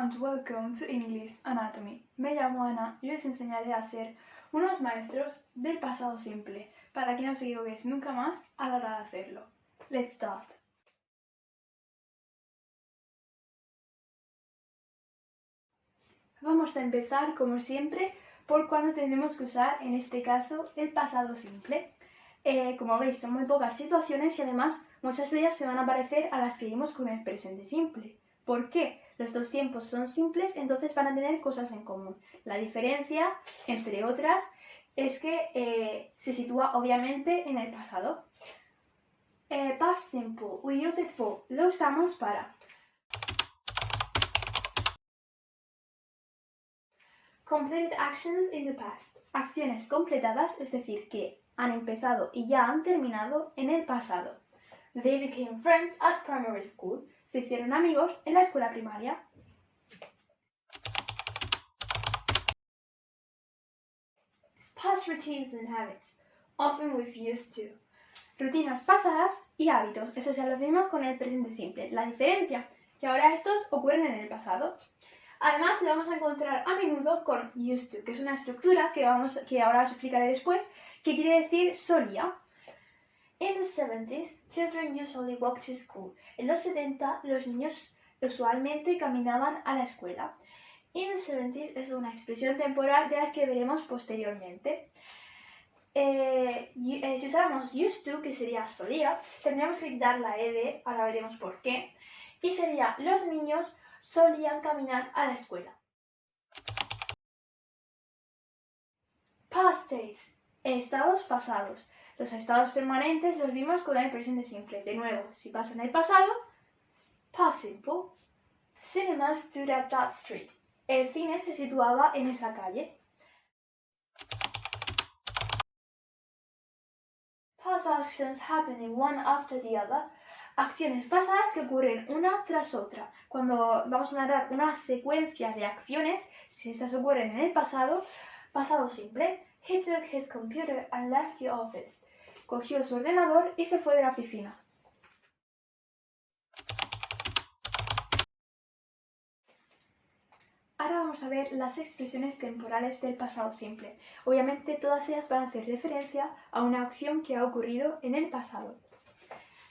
and welcome to English Anatomy. Me llamo Ana y os enseñaré a ser unos maestros del pasado simple, para que no os equivoquéis nunca más a la hora de hacerlo. Let's start. Vamos a empezar, como siempre, por cuando tenemos que usar, en este caso, el pasado simple. Como veis, son muy pocas situaciones y además muchas de ellas se van a parecer a las que vimos con el presente simple. ¿Por qué? Los dos tiempos son simples, entonces van a tener cosas en común. La diferencia, entre otras, es que se sitúa obviamente en el pasado. Past simple, we use it for, lo usamos para. Completed actions in the past, acciones completadas, es decir, que han empezado y ya han terminado en el pasado. They became friends at primary school, se hicieron amigos en la escuela primaria. Past routines and habits, often with used to. Rutinas pasadas y hábitos, eso ya lo vimos con el presente simple. La diferencia, que ahora estos ocurren en el pasado. Además, lo vamos a encontrar a menudo con used to, que es una estructura que ahora os explicaré después, que quiere decir solía. In the 70s, children usually walked to school. En los 70, los niños usualmente caminaban a la escuela. In the 70s es una expresión temporal de las que veremos posteriormente. Si usáramos used to, que sería solía, tendríamos que quitar la ed, ahora veremos por qué, y sería los niños solían caminar a la escuela. Past states, estados pasados. Los estados permanentes los vimos con el presente simple. De nuevo, si pasa en el pasado, past simple. Cinema stood at that street. El cine se situaba en esa calle. Past actions happening one after the other. Acciones pasadas que ocurren una tras otra. Cuando vamos a narrar una secuencia de acciones, si estas ocurren en el pasado, pasado simple. He took his computer and left the office. Cogió su ordenador y se fue de la oficina. Ahora vamos a ver las expresiones temporales del pasado simple. Obviamente todas ellas van a hacer referencia a una acción que ha ocurrido en el pasado.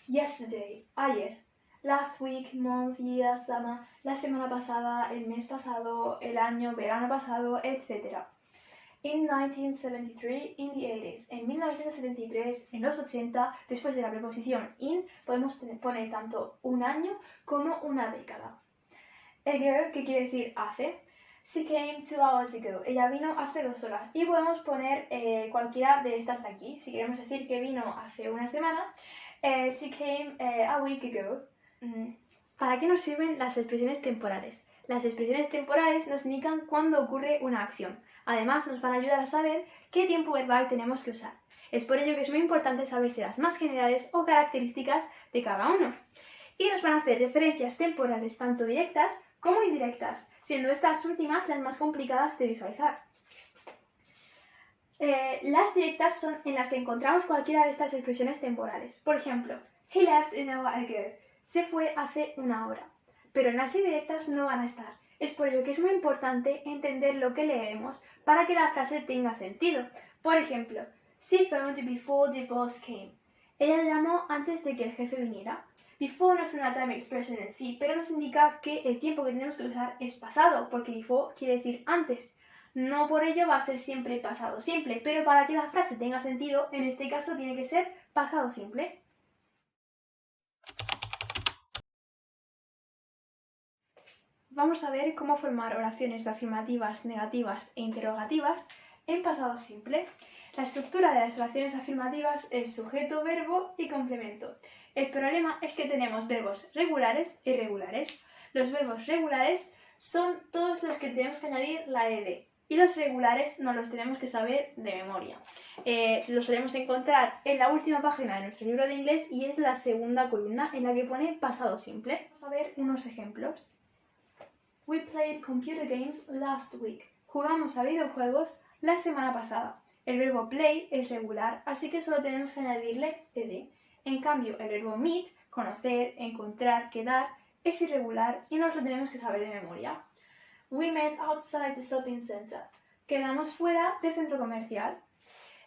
Yesterday, ayer. Last week, month, year, summer. La semana pasada, el mes pasado, el año, verano pasado, etc. In 1973, in the 80s. En 1973, en los 80, después de la preposición in, podemos poner tanto un año como una década. Ago, que quiere decir hace. She came 2 hours ago. Ella vino hace 2 horas. Y podemos poner cualquiera de estas de aquí. Si queremos decir que vino hace una semana, she came a week ago. ¿Para qué nos sirven las expresiones temporales? Las expresiones temporales nos indican cuándo ocurre una acción. Además, nos van a ayudar a saber qué tiempo verbal tenemos que usar. Es por ello que es muy importante saberse las más generales o características de cada uno. Y nos van a hacer referencias temporales tanto directas como indirectas, siendo estas últimas las más complicadas de visualizar. Las directas son en las que encontramos cualquiera de estas expresiones temporales. Por ejemplo, he left an hour ago. Se fue hace una hora. Pero en las indirectas no van a estar. Es por ello que es muy importante entender lo que leemos para que la frase tenga sentido. Por ejemplo, she phoned before the boss came. Ella llamó antes de que el jefe viniera. Before no es una time expression en sí, pero nos indica que el tiempo que tenemos que usar es pasado, porque before quiere decir antes. No por ello va a ser siempre pasado simple, pero para que la frase tenga sentido, en este caso tiene que ser pasado simple. Vamos a ver cómo formar oraciones afirmativas, negativas e interrogativas en pasado simple. La estructura de las oraciones afirmativas es sujeto, verbo y complemento. El problema es que tenemos verbos regulares e irregulares. Los verbos regulares son todos los que tenemos que añadir la ed y los regulares no los tenemos que saber de memoria. Los solemos encontrar en la última página de nuestro libro de inglés y es la segunda columna en la que pone pasado simple. Vamos a ver unos ejemplos. We played computer games last week. Jugamos a videojuegos la semana pasada. El verbo play es regular, así que solo tenemos que añadirle ed. En cambio, el verbo meet, conocer, encontrar, quedar, es irregular y nos lo tenemos que saber de memoria. We met outside the shopping center. Quedamos fuera del centro comercial.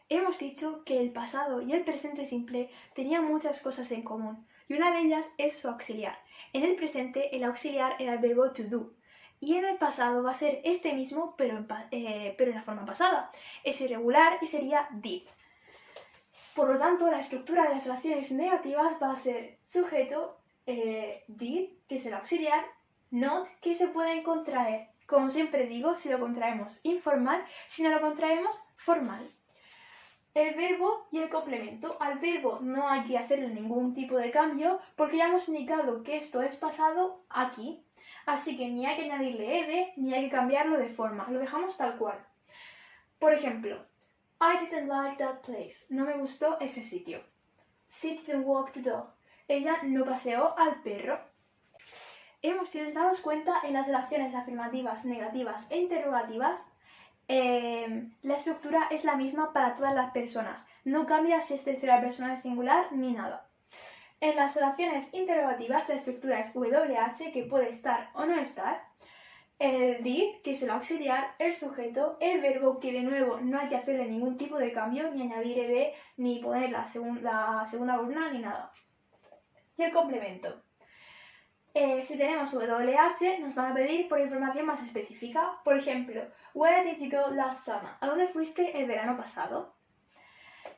Hemos dicho que el pasado y el presente simple tenían muchas cosas en común, y una de ellas es su auxiliar. En el presente, el auxiliar era el verbo to do, y en el pasado va a ser este mismo, pero en la forma pasada. Es irregular y sería did. Por lo tanto, la estructura de las oraciones negativas va a ser sujeto, did, que es el auxiliar, not, que se pueden contraer. Como siempre digo, si lo contraemos informal, si no lo contraemos formal. El verbo y el complemento. Al verbo no hay que hacerle ningún tipo de cambio porque ya hemos indicado que esto es pasado aquí. Así que ni hay que añadirle ed ni hay que cambiarlo de forma. Lo dejamos tal cual. Por ejemplo, I didn't like that place. No me gustó ese sitio. She didn't walk the dog. Ella no paseó al perro. Si nos damos cuenta, en las oraciones afirmativas, negativas e interrogativas, la estructura es la misma para todas las personas. No cambia si es tercera persona singular ni nada. En las oraciones interrogativas, la estructura es WH, que puede estar o no estar, el did, que es el auxiliar, el sujeto, el verbo, que de nuevo no hay que hacerle ningún tipo de cambio, ni añadir ed, ni poner la segunda columna, ni nada. Y el complemento. Si tenemos WH, nos van a pedir por información más específica. Por ejemplo, Where did you go last summer? ¿A dónde fuiste el verano pasado?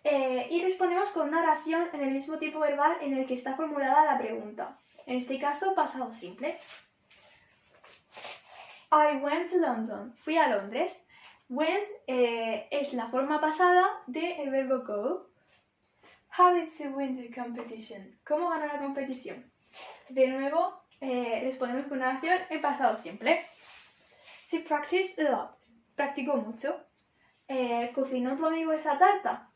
Y respondemos con una oración en el mismo tipo verbal en el que está formulada la pregunta. En este caso, pasado simple. I went to London. Fui a Londres. Went es la forma pasada del verbo go. How did she win the competition? ¿Cómo ganó la competición? De nuevo, respondemos con una oración en pasado simple. She practiced a lot. Practicó mucho. ¿Cocinó tu amigo esa tarta?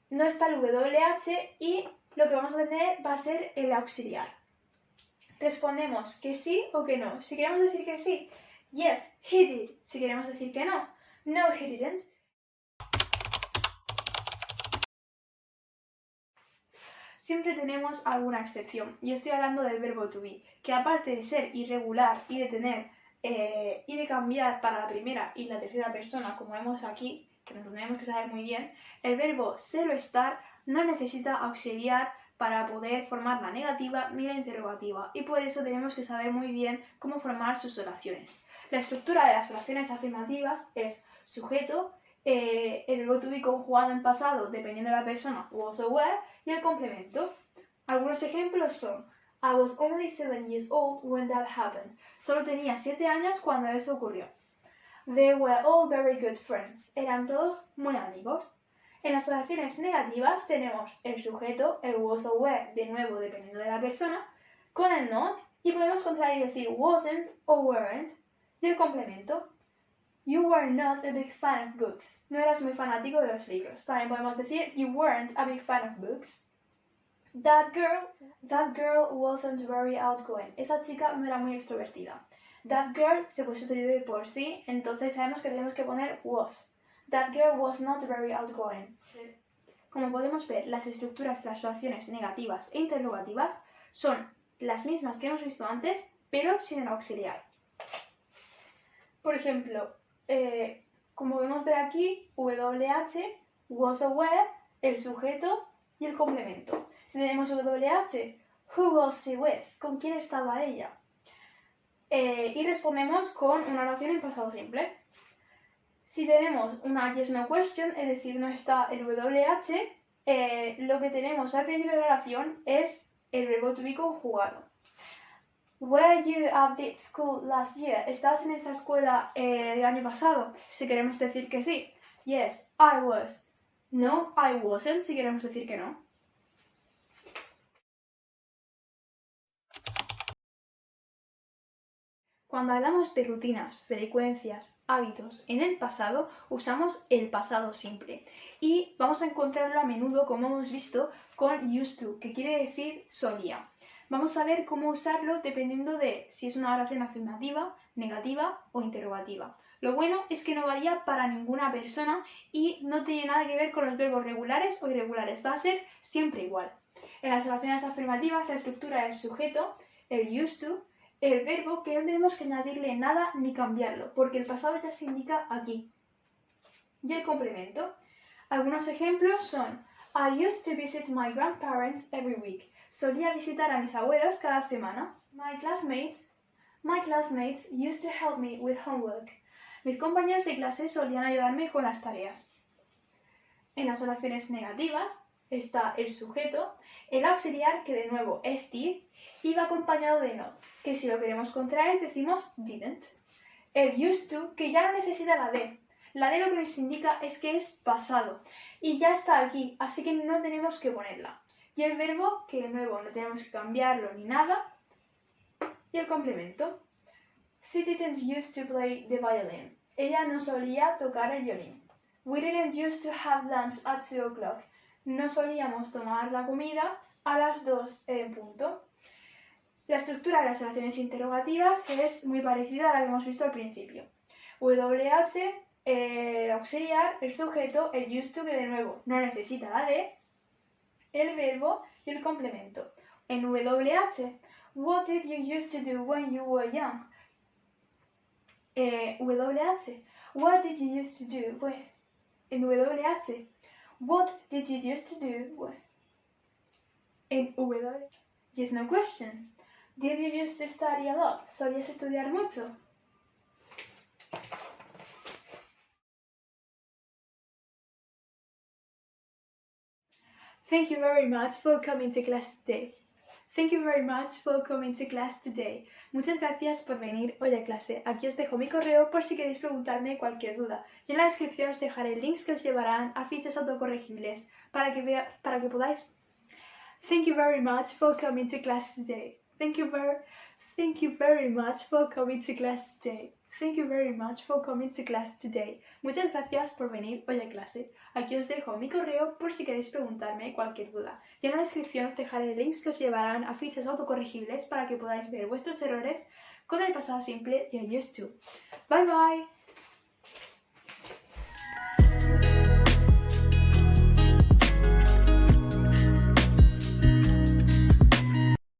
No está el WH y lo que vamos a tener va a ser el auxiliar. Respondemos que sí o que no. Si queremos decir que sí, yes, he did. Si queremos decir que no, no, he didn't. Siempre tenemos alguna excepción, y estoy hablando del verbo to be, que aparte de ser irregular y de tener y de cambiar para la primera y la tercera persona, como vemos aquí, que nos lo tenemos que saber muy bien, el verbo ser o estar no necesita auxiliar para poder formar la negativa ni la interrogativa, y por eso tenemos que saber muy bien cómo formar sus oraciones. La estructura de las oraciones afirmativas es sujeto, el verbo to be conjugado en pasado dependiendo de la persona, was o were, y el complemento. Algunos ejemplos son I was only 7 years old when that happened. Solo tenía 7 años cuando eso ocurrió. They were all very good friends. Eran todos muy amigos. En las oraciones negativas tenemos el sujeto, el was o were, de nuevo dependiendo de la persona, con el not, y podemos contraer y decir wasn't o weren't, y el complemento. You were not a big fan of books. No eras muy fanático de los libros. También podemos decir you weren't a big fan of books. That girl wasn't very outgoing. Esa chica no era muy extrovertida. That girl se puede sustituir por sí, entonces sabemos que tenemos que poner was. That girl was not very outgoing. Como podemos ver, las estructuras de las oraciones negativas e interrogativas son las mismas que hemos visto antes, pero sin el auxiliar. Por ejemplo, como podemos ver aquí, WH, was o were, el sujeto y el complemento. Si tenemos WH, who was she with? ¿Con quién estaba ella? Y respondemos con una oración en pasado simple. Si tenemos una yes no question, es decir, no está el WH, lo que tenemos al principio de la oración es el verbo to be conjugado. Were you at this school last year? ¿Estabas en esta escuela el año pasado? Si queremos decir que sí. Yes, I was. No, I wasn't, si queremos decir que no. Cuando hablamos de rutinas, frecuencias, hábitos en el pasado, usamos el pasado simple. Y vamos a encontrarlo a menudo, como hemos visto, con used to, que quiere decir solía. Vamos a ver cómo usarlo dependiendo de si es una oración afirmativa, negativa o interrogativa. Lo bueno es que no varía para ninguna persona y no tiene nada que ver con los verbos regulares o irregulares. Va a ser siempre igual. En las oraciones afirmativas la estructura es sujeto, el used to, El verbo que no tenemos que añadirle nada ni cambiarlo, porque el pasado ya se indica aquí. Y el complemento. Algunos ejemplos son: I used to visit my grandparents every week. Solía visitar a mis abuelos cada semana. My classmates used to help me with homework. Mis compañeros de clase solían ayudarme con las tareas. En las oraciones negativas está el sujeto, el auxiliar, que de nuevo es did, y va acompañado de not, que si lo queremos contraer decimos didn't. El used to, que ya no necesita la de. La de lo que nos indica es que es pasado y ya está aquí, así que no tenemos que ponerla. Y el verbo, que de nuevo no tenemos que cambiarlo ni nada. Y el complemento. She didn't used to play the violin. Ella no solía tocar el violín. We didn't used to have lunch at 2 o'clock. No solíamos tomar la comida a las 2 en punto. La estructura de las oraciones interrogativas es muy parecida a la que hemos visto al principio. WH, el auxiliar, el sujeto, el used to, que de nuevo no necesita la de, el verbo y el complemento. En WH, what did you used to do when you were young? WH, what did you used to do when... En WH, what did you used to do when... En W, yes, no question. Did you used to study a lot? ¿Solías estudiar mucho? Thank you very much for coming to class today. Thank you very much for coming to class today. Muchas gracias por venir hoy a clase. Aquí os dejo mi correo por si queréis preguntarme cualquier duda. Y en la descripción os dejaré links que os llevarán a fichas autocorregibles para que podáis... Thank you very much for coming to class today. Thank you very much for coming to class today. Thank you very much for coming to class today. Muchas gracias por venir hoy a clase. Aquí os dejo mi correo por si queréis preguntarme cualquier duda. Y en la descripción os dejaré links que os llevarán a fichas autocorregibles para que podáis ver vuestros errores con el pasado simple y el used to. Bye bye.